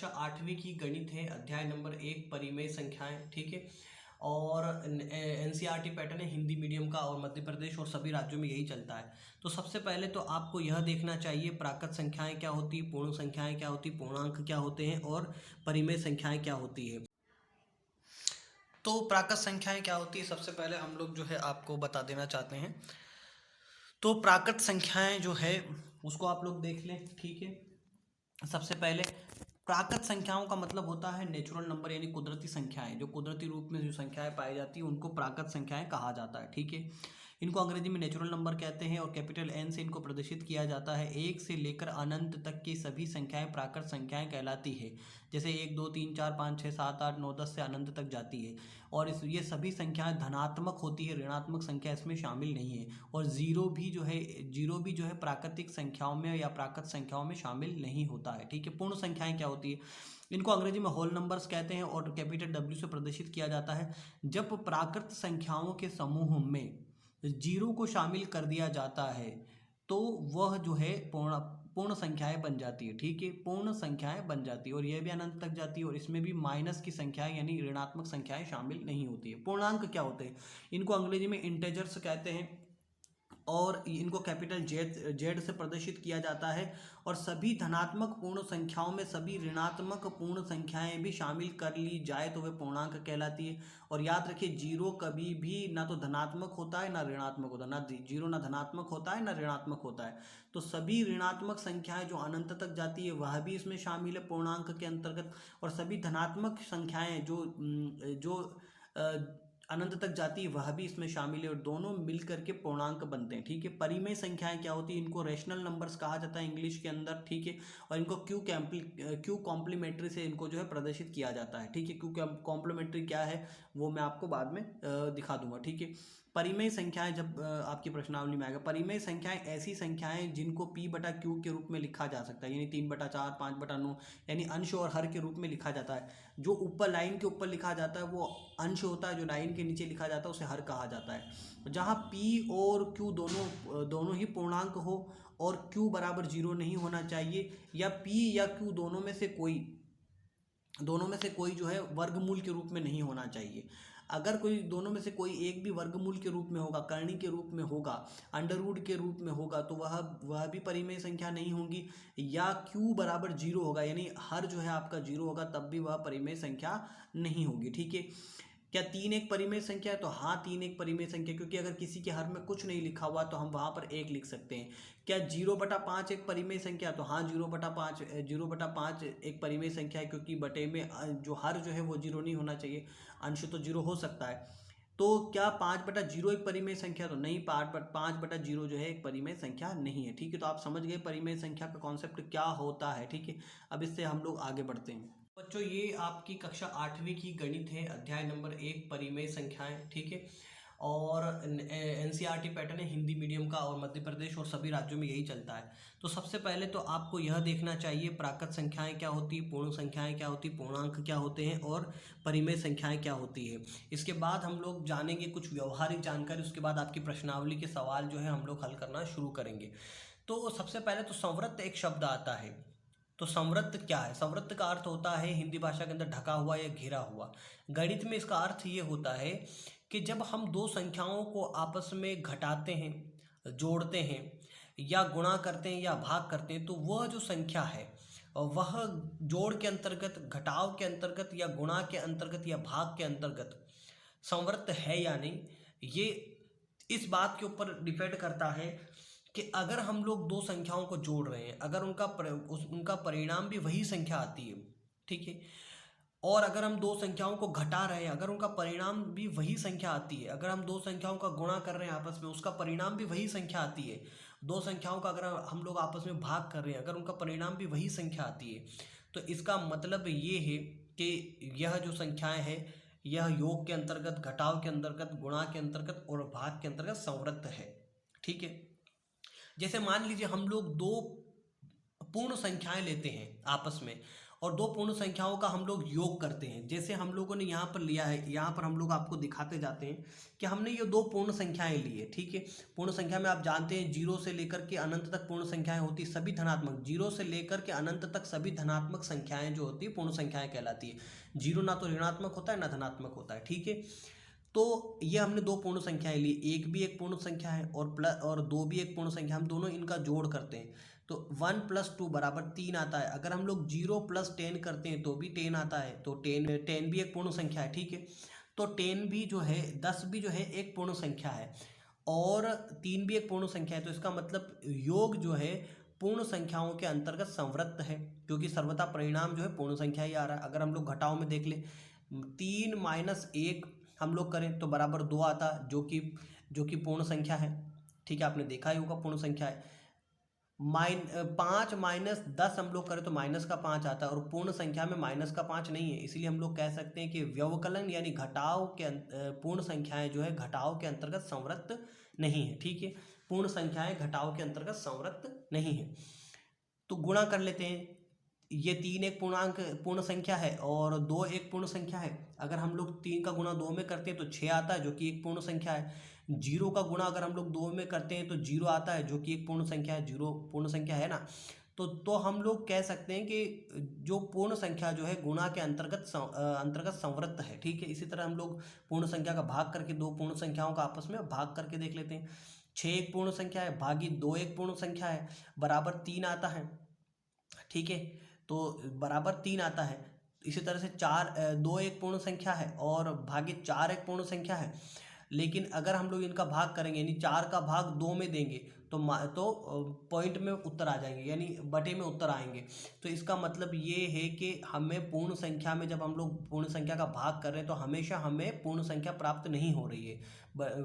कक्षा 8वीं की गणित है, अध्याय नंबर 1 परिमेय संख्याएं। ठीक है, और एनसीईआरटी पैटर्न है हिंदी मीडियम का, और मध्य प्रदेश और सभी राज्यों में यही चलता है। तो सबसे पहले तो आपको यह देखना चाहिए प्राकृत संख्याएं क्या होती है, पूर्ण संख्याएं क्या होती है, पूर्णांक क्या होते हैं, और परिमेय संख्याएं क्या होती है। तो प्राकृत संख्याएं क्या होती है, सबसे पहले हम लोग जो है आपको बता देना चाहते हैं। तो प्राकृत संख्याएं जो है उसको आप लोग देख लें। ठीक है, सबसे पहले प्राकृत संख्याओं का मतलब होता है नेचुरल नंबर, यानी कुदरती संख्याएं। जो कुदरती रूप में जो संख्याएं पाई जाती हैं उनको प्राकृत संख्याएं कहा जाता है। ठीक है, इनको अंग्रेजी में नेचुरल नंबर कहते हैं, और कैपिटल एन से इनको प्रदर्शित किया जाता है। 1 से लेकर अनंत तक की सभी संख्याएं प्राकृत संख्याएं कहलाती है। जैसे 1 2 3 4 5 6 7 8 9 10 से अनंत तक जाती है। और ये सभी संख्याएं धनात्मक होती है, ऋणात्मक संख्या इसमें शामिल नहीं है। और जीरो भी जो है प्राकृतिक संख्याओं में या प्राकृत संख्याओं में शामिल नहीं होता है। ठीक है, पूर्ण संख्याएं क्या होती है, इनको अंग्रेजी में होल नंबर्स कहते हैं, और कैपिटल डब्ल्यू से प्रदर्शित किया जाता है। जब प्राकृत संख्याओं के समूह में जीरो को शामिल कर दिया जाता है तो वह जो है पूर्ण संख्याएं बन जाती है। ठीक है, पूर्ण संख्याएं बन जाती है, और यह भी अनंत तक जाती है, और इसमें भी माइनस की संख्याएं यानी ऋणात्मक संख्याएं शामिल नहीं होती है। पूर्णांक क्या होते हैं, इनको अंग्रेजी में इंटेजर्स कहते हैं, और इनको कैपिटल जेड से प्रदर्शित किया जाता है। और सभी धनात्मक पूर्ण संख्याओं में सभी ऋणात्मक पूर्ण संख्याएं भी शामिल कर ली जाए तो वे पूर्णांक कहलाती है। और याद रखिए, जीरो कभी भी ना तो धनात्मक होता है ना ऋणात्मक होता है, ना जीरो ना धनात्मक होता है ना ऋणात्मक होता है। तो सभी ऋणात्मक संख्याएं जो अनंत तक जाती है वह भी इसमें शामिल है पूर्णांक के अंतर्गत, और सभी धनात्मक संख्याएं जो अनंत तक जाती है वह भी इसमें शामिल है, और दोनों मिल करके पूर्णांक बनते हैं। ठीक है, परिमेय संख्याएं क्या होती है, इनको रेशनल नंबर्स कहा जाता है इंग्लिश के अंदर। ठीक है, और इनको क्यू कॉम्प्लीमेंट्री से इनको जो है प्रदर्शित किया जाता है। ठीक है, क्यू कॉम्प्लीमेंट्री क्या है वो मैं आपको बाद में दिखा दूंगा। ठीक है, परिमेय संख्याएं जब आपकी प्रश्नावली में आएगा, परिमेय संख्याएं ऐसी संख्याएं जिनको p बटा क्यू के रूप में लिखा जा सकता है, यानी 3 बटा 4 5 बटा 9, यानी अंश और हर के रूप में लिखा जाता है। जो ऊपर लाइन के ऊपर लिखा जाता है वो अंश होता है, जो लाइन के नीचे लिखा जाता है उसे हर कहा जाता है। जहाँ p और q दोनों ही पूर्णांक हो, और q बराबर 0 नहीं होना चाहिए, या p या q दोनों में से कोई जो है वर्गमूल के रूप में नहीं होना चाहिए। अगर कोई दोनों में से कोई एक भी वर्गमूल के रूप में होगा, करनी के रूप में होगा, अंडर रूट के रूप में होगा, तो वह भी परिमेय संख्या नहीं होगी। या q बराबर 0 होगा, यानी हर जो है आपका 0 होगा, तब भी वह परिमेय संख्या नहीं होगी। ठीक है, क्या 3 एक परिमेय संख्या है, तो हाँ 3 एक परिमेय संख्या, क्योंकि अगर किसी के हर में कुछ नहीं लिखा हुआ तो हम वहाँ पर 1 लिख सकते हैं। क्या 0/5 एक परिमेय संख्या है, तो हाँ 0/5 एक परिमेय संख्या है, क्योंकि बटे में जो हर जो है वो 0 नहीं होना चाहिए, अंश तो 0 हो सकता है। तो क्या 5/0 एक परिमेय संख्या, तो नहीं, 5/0 जो है एक परिमेय संख्या नहीं है। ठीक है, तो आप समझ गए परिमेय संख्या का कॉन्सेप्ट क्या होता है। ठीक है, अब इससे हम लोग आगे बढ़ते हैं। बच्चों, ये आपकी कक्षा 8वीं की गणित है, अध्याय नंबर 1 परिमेय संख्याएं। ठीक है, और एनसीईआरटी पैटर्न है हिंदी मीडियम का, और मध्य प्रदेश और सभी राज्यों में यही चलता है। तो सबसे पहले तो आपको यह देखना चाहिए प्राकृत संख्याएं क्या होती है, पूर्ण संख्याएं क्या होती है, पूर्णांक क्या होते हैं, और परिमेय संख्याएं क्या होती है। इसके बाद हम लोग जानेंगे कुछ व्यवहारिक जानकारी, उसके बाद आपकी प्रश्नावली के सवाल जो है हम लोग हल करना शुरू करेंगे। तो सबसे पहले तो संवृत्त एक शब्द आता है। तो संवृत्त क्या है, संवृत्त का अर्थ होता है हिंदी भाषा के अंदर ढका हुआ या घिरा हुआ। गणित में इसका अर्थ ये होता है कि जब हम दो संख्याओं को आपस में घटाते हैं, जोड़ते हैं, या गुणा करते हैं या भाग करते हैं, तो वह जो संख्या है वह जोड़ के अंतर्गत, घटाव के अंतर्गत, या गुणा के अंतर्गत, या भाग के अंतर्गत संवृत्त है या नहीं, ये इस बात के ऊपर डिपेंड करता है कि अगर हम लोग दो संख्याओं को जोड़ रहे हैं, अगर उनका परिणाम भी वही संख्या आती है। ठीक है, और अगर हम दो संख्याओं को घटा रहे हैं, अगर उनका परिणाम भी वही संख्या आती है, अगर हम दो संख्याओं का गुणा कर रहे हैं आपस में, उसका परिणाम भी वही संख्या आती है, दो संख्याओं का अगर हम लोग आपस में भाग कर रहे हैं, अगर उनका परिणाम भी वही संख्या आती है, तो इसका मतलब ये है कि यह जो संख्याएं हैं यह योग के अंतर्गत, घटाव के अंतर्गत, गुणा के अंतर्गत और भाग के अंतर्गत संवृत्त है। ठीक है, जैसे मान लीजिए हम लोग दो पूर्ण संख्याएं लेते हैं आपस में, और दो पूर्ण संख्याओं का हम लोग योग करते हैं। जैसे हम लोगों ने यहाँ पर लिया है, यहाँ पर हम लोग आपको दिखाते जाते हैं कि हमने ये दो पूर्ण संख्याएं ली है, ठीक है। पूर्ण संख्या में आप जानते हैं जीरो से लेकर के अनंत तक पूर्ण संख्याएं होती, सभी धनात्मक, जीरो से लेकर के अनंत तक सभी धनात्मक संख्याएं जो होती है पूर्ण संख्याएं कहलाती है। जीरो ना तो ऋणात्मक होता है ना धनात्मक होता है, ठीक है। तो ये हमने दो पूर्ण संख्याएं ली, एक भी एक पूर्ण संख्या है और दो भी एक पूर्ण संख्या, हम दोनों इनका जोड़ करते हैं तो 1 + 2 = 3 आता है। अगर हम लोग 0 + 10 करते हैं तो भी 10 आता है, तो 10 भी एक पूर्ण संख्या है, ठीक है। तो 10 भी जो है, 10 भी जो है एक पूर्ण संख्या है और 3 भी एक पूर्ण संख्या है। तो इसका मतलब योग जो है पूर्ण संख्याओं के अंतर्गत संवृत्त है, क्योंकि सर्वथा परिणाम जो है पूर्ण संख्या ही आ रहा है। अगर हम लोग घटाव में देख ले, 3 - 1 हम लोग करें तो बराबर 2 आता, जो कि पूर्ण संख्या है, ठीक है। आपने देखा ही होगा पूर्ण संख्या है। 5 - 10 हम लोग करें तो -5 आता है और पूर्ण संख्या में -5 नहीं है, इसलिए हम लोग कह सकते हैं कि व्यवकलन यानी घटाव के पूर्ण संख्याएं जो है घटाव के अंतर्गत संवृत्त नहीं है, ठीक है। पूर्ण संख्याएं घटाव के अंतर्गत संवृत्त नहीं है। तो गुणा कर लेते हैं, ये 3 एक पूर्ण संख्या है और 2 एक पूर्ण संख्या है। अगर हम लोग 3 का गुणा 2 में करते हैं तो 6 आता है, जो कि एक पूर्ण संख्या है। 0 का गुणा अगर हम लोग 2 में करते हैं तो 0 आता है, जो कि एक पूर्ण संख्या है। 0 पूर्ण संख्या है ना। तो हम लोग कह सकते हैं कि जो पूर्ण संख्या जो है गुणा के अंतर्गत संवृत्त है, ठीक है। इसी तरह हम लोग पूर्ण संख्या का भाग करके दो पूर्ण संख्याओं का आपस में भाग करके देख लेते हैं। 6 एक पूर्ण संख्या है, भागी 2 एक पूर्ण संख्या है, बराबर 3 आता है, ठीक है। तो बराबर 3 आता है। इसी तरह से 2 एक पूर्ण संख्या है और भागे 4 एक पूर्ण संख्या है। लेकिन अगर हम लोग इनका भाग करेंगे यानी 4 का भाग 2 में देंगे तो पॉइंट में उत्तर आ जाएंगे, यानी बटे में उत्तर आएंगे। तो इसका मतलब ये है कि हमें पूर्ण संख्या में, जब हम लोग पूर्ण संख्या का भाग कर रहे हैं तो हमेशा हमें पूर्ण संख्या प्राप्त नहीं हो रही है,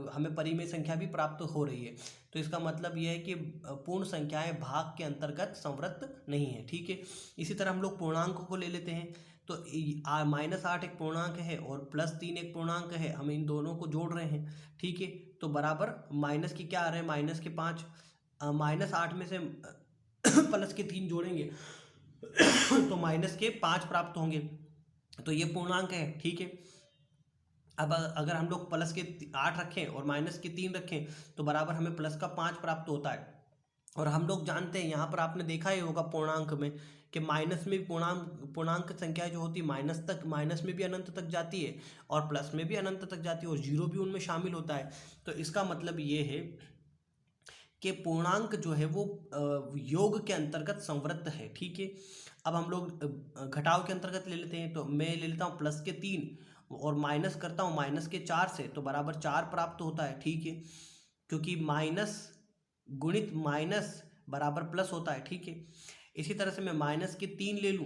हमें परिमेय संख्या भी प्राप्त हो रही है। तो इसका मतलब यह है कि पूर्ण संख्याएं भाग के अंतर्गत संवृत्त नहीं है, ठीक है। इसी तरह हम लोग पूर्णांक को ले लेते हैं तो -8 एक पूर्णांक है और +3 एक पूर्णांक है, हम इन दोनों को जोड़ रहे हैं, ठीक है। तो बराबर माइनस की क्या आ रहे हैं, -5, -8 में से +3 जोड़ेंगे तो -5 प्राप्त होंगे, तो ये पूर्णांक है, ठीक है। अब अगर हम लोग +8 रखें और -3 रखें तो बराबर हमें +5 प्राप्त होता है। और हम लोग जानते हैं, यहाँ पर आपने देखा ही होगा पूर्णांक में कि माइनस में भी पूर्णांक संख्या जो होती है माइनस में भी अनंत तक जाती है और प्लस में भी अनंत तक जाती है और जीरो भी उनमें शामिल होता है। तो इसका मतलब ये है कि पूर्णांक जो है वो योग के अंतर्गत संवृत्त है, ठीक है। अब हम लोग घटाव के अंतर्गत ले लेते हैं, तो मैं ले लेता हूँ +3 और माइनस करता हूँ -4 से, तो बराबर 4 प्राप्त होता है, ठीक है। क्योंकि माइनस गुणित माइनस बराबर प्लस होता है, ठीक है। इसी तरह से मैं -3 ले लूँ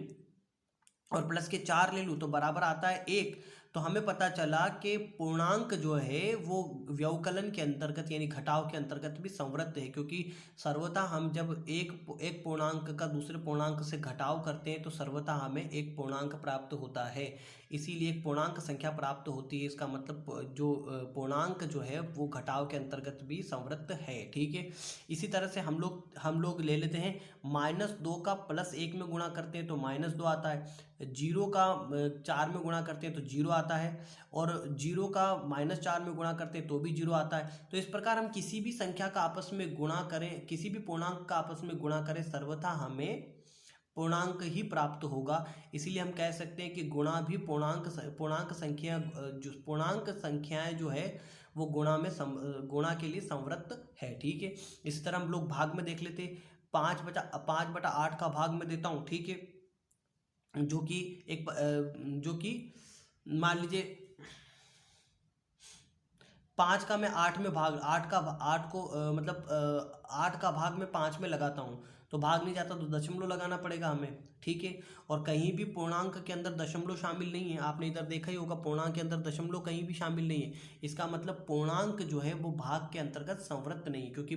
और +4 ले लूँ तो बराबर आता है 1। तो हमें पता चला कि पूर्णांक जो है वो व्यवकलन के अंतर्गत यानी घटाव के अंतर्गत भी संवृत्त है, क्योंकि सर्वथा हम जब एक पूर्णांक का दूसरे पूर्णांक से घटाव करते हैं तो सर्वथा हमें एक पूर्णांक प्राप्त होता है, इसीलिए एक पूर्णांक संख्या प्राप्त होती है। इसका मतलब जो पूर्णांक जो है वो घटाव के अंतर्गत भी संवृत्त है, ठीक है। इसी तरह से हम लोग ले लेते हैं -2 का +1 में गुणा करते हैं तो -2 आता है, 0 का 4 में गुणा करते हैं तो 0 आता है और 0 का -4 में गुणा करते हैं तो भी 0 आता है। तो इस प्रकार हम किसी भी संख्या का आपस में गुणा करें, किसी भी पूर्णांक का आपस में गुणा करें, सर्वथा हमें पूर्णांक ही प्राप्त होगा। इसीलिए हम कह सकते हैं कि गुणा भी पूर्णांक संख्याएं जो है वो गुणा के लिए संवृत्त है, ठीक है। इसी तरह हम लोग भाग में देख लेते, 5/8 का भाग में देता हूँ, ठीक है। जो कि मान लीजिए 5 का मैं 8 में भाग 8 का भाग में 5 में लगाता हूँ तो भाग नहीं जाता, तो दशमलव लगाना पड़ेगा हमें, ठीक है। और कहीं भी पूर्णांक के अंदर दशमलव शामिल नहीं है, आपने इधर देखा ही होगा पूर्णांक के अंदर दशमलव कहीं भी शामिल नहीं है। इसका मतलब पूर्णांक जो है वो भाग के अंतर्गत संवृत्त नहीं है, क्योंकि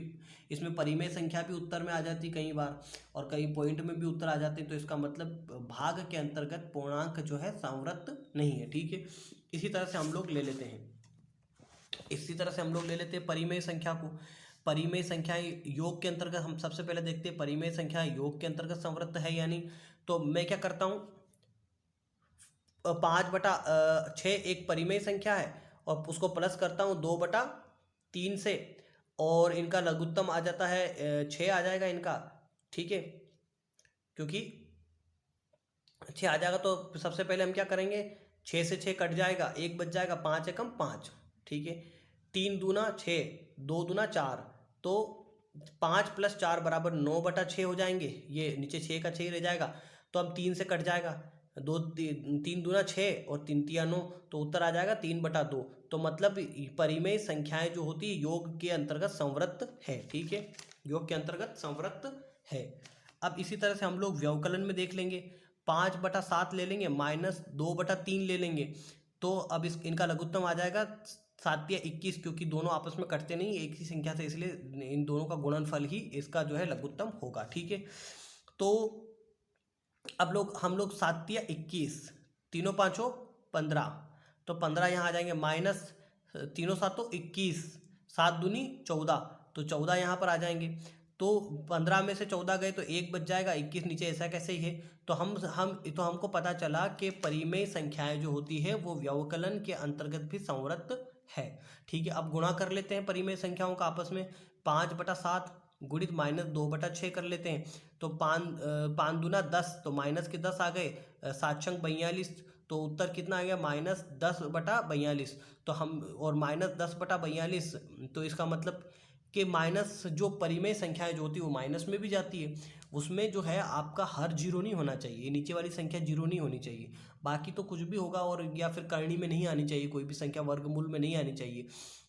इसमें परिमेय संख्या भी उत्तर में आ जाती कई बार और कई पॉइंट में भी उत्तर आ जाते हैं। तो इसका मतलब भाग के अंतर्गत पूर्णांक जो है संवृत्त नहीं है, ठीक है। इसी तरह से हम लोग ले लेते हैं परिमेय संख्या को। परिमेय संख्या योग के अंतर्गत हम सबसे पहले देखते हैं परिमेय संख्या योग के अंतर्गत संवृत्त है यानी। तो मैं क्या करता हूँ, 5/6 एक परिमेय संख्या है, और उसको प्लस करता हूँ 2/3 से, और इनका लघुत्तम आ जाता है 6 आ जाएगा इनका, ठीक है। क्योंकि 6 आ जाएगा तो सबसे पहले हम क्या करेंगे, 6 से 6 कट जाएगा, 1 बच जाएगा, 5 एकम 5, ठीक है। 3 दूना 6, 2 दूना 4, तो 5 + 4 बराबर 9/6 हो जाएंगे। ये नीचे 6 का 6 रह जाएगा, तो अब 3 से कट जाएगा, 3 दूना 6 और 3 तिया 9, तो उत्तर आ जाएगा 3/2। तो मतलब परिमेय संख्याएं जो होती है योग के अंतर्गत संवृत्त है, ठीक है, योग के अंतर्गत संवृत्त है। अब इसी तरह से हम लोग व्यवकलन में देख लेंगे, 5/7 ले लेंगे, -2/3 ले लेंगे, तो अब इनका लघुत्तम आ जाएगा 7 या 21, क्योंकि दोनों आपस में कटते नहीं एक ही संख्या से, इसलिए इन दोनों का गुणनफल ही इसका जो है लघुत्तम होगा, ठीक है। तो अब हम लोग 7 या 21, तीनों पाँचों 15, तो 15 यहाँ आ जाएंगे, माइनस तीनों सातों 21, 7 दूनी 14, तो 14 यहाँ पर आ जाएंगे। तो 15 में से 14 गए तो 1 बच जाएगा, 21 नीचे ऐसा कैसे ही है। तो हमको पता चला कि परिमेय संख्याएं जो होती है वो व्यवकलन के अंतर्गत भी संवृत्त है, ठीक है। अब गुणा कर लेते हैं परिमेय संख्याओं का आपस में, 5/7 गुणित -2/6 कर लेते हैं, तो 5 दूना 10, तो माइनस के 10 आ गए, 7 छंग 42, तो उत्तर कितना आ गया, -10/42। तो हम और -10/42, तो इसका मतलब कि माइनस जो परिमेय संख्याएं जो होती है वो माइनस में भी जाती है, उसमें जो है आपका हर जीरो नहीं होना चाहिए, नीचे वाली संख्या जीरो नहीं होनी चाहिए, बाकी तो कुछ भी होगा, और या फिर करणी में नहीं आनी चाहिए, कोई भी संख्या वर्गमूल में नहीं आनी चाहिए,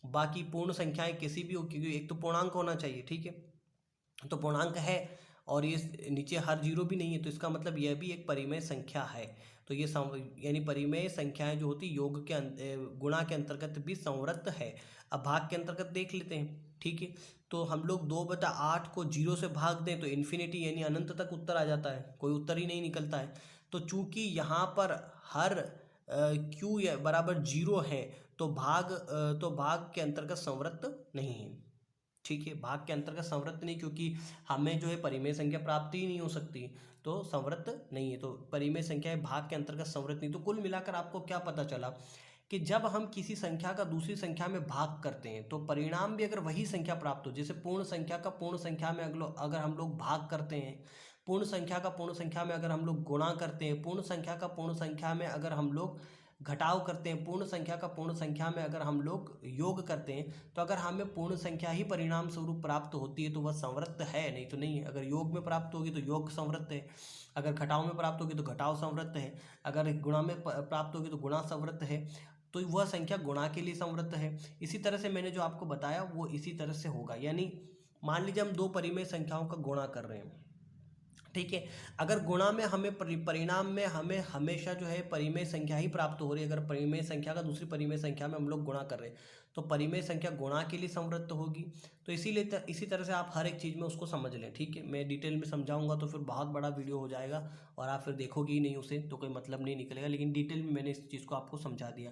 बाकी पूर्ण संख्याएं किसी भी हो, क्योंकि एक तो पूर्णांक होना चाहिए, ठीक है। तो पूर्णांक है और ये नीचे हर जीरो भी नहीं है, तो इसका मतलब यह भी एक परिमेय संख्या है। तो ये यानी परिमेय संख्याएं जो होती योग के गुणा के अंतर्गत भी संवृत्त है। अब भाग के अंतर्गत देख लेते हैं, ठीक है। तो हम लोग 2/8 को 0 से भाग दें तो इन्फिनिटी यानी अनंत तक उत्तर आ जाता है, कोई उत्तर ही नहीं निकलता है। तो चूंकि यहाँ पर हर क्यू बराबर 0 है, तो भाग के अंतर्गत संवृत्त नहीं है, ठीक है। भाग के अंतर्गत संवृत्त नहीं, क्योंकि हमें जो है परिमेय संख्या प्राप्ति ही नहीं हो सकती, तो संवृत्त नहीं है। तो परिमेय संख्या है भाग के अंतर्गत संवृत्त नहीं। तो कुल मिलाकर आपको क्या पता चला कि जब हम किसी संख्या का दूसरी संख्या में भाग करते हैं तो परिणाम भी अगर वही संख्या प्राप्त हो, जैसे पूर्ण संख्या का पूर्ण संख्या में अगर हम लोग भाग करते हैं, पूर्ण संख्या का पूर्ण संख्या में अगर हम लोग गुणा करते हैं, पूर्ण संख्या का पूर्ण संख्या में अगर हम लोग घटाव करते हैं, पूर्ण संख्या का पूर्ण संख्या में अगर हम लोग योग करते हैं, तो अगर हमें पूर्ण संख्या ही परिणाम स्वरूप प्राप्त होती है तो वह संवृत्त है, नहीं तो नहीं है। अगर योग में प्राप्त होगी तो योग संवृत्त है, अगर घटाव में प्राप्त होगी तो घटाव संवृत्त है, अगर गुणा में प्राप्त होगी तो गुणा संवृत्त है, तो वह संख्या गुणा के लिए संवृत्त है। इसी तरह से मैंने जो आपको बताया वो इसी तरह से होगा, यानी मान लीजिए हम दो परिमेय संख्याओं का गुणा कर रहे हैं, ठीक है। अगर गुणा में हमें परिणाम में हमें हमेशा जो है परिमेय संख्या ही प्राप्त हो रही है, अगर परिमेय संख्या का दूसरी परिमेय संख्या में हम लोग गुणा कर रहे हैं तो परिमेय संख्या गुणा के लिए संवृत्त होगी। तो इसीलिए इसी तरह से आप हर एक चीज़ में उसको समझ लें, ठीक है। मैं डिटेल में समझाऊंगा तो फिर बहुत बड़ा वीडियो हो जाएगा और आप फिर देखोगे ही नहीं उसे, तो कोई मतलब नहीं निकलेगा, लेकिन डिटेल में मैंने इस चीज़ को आपको समझा दिया।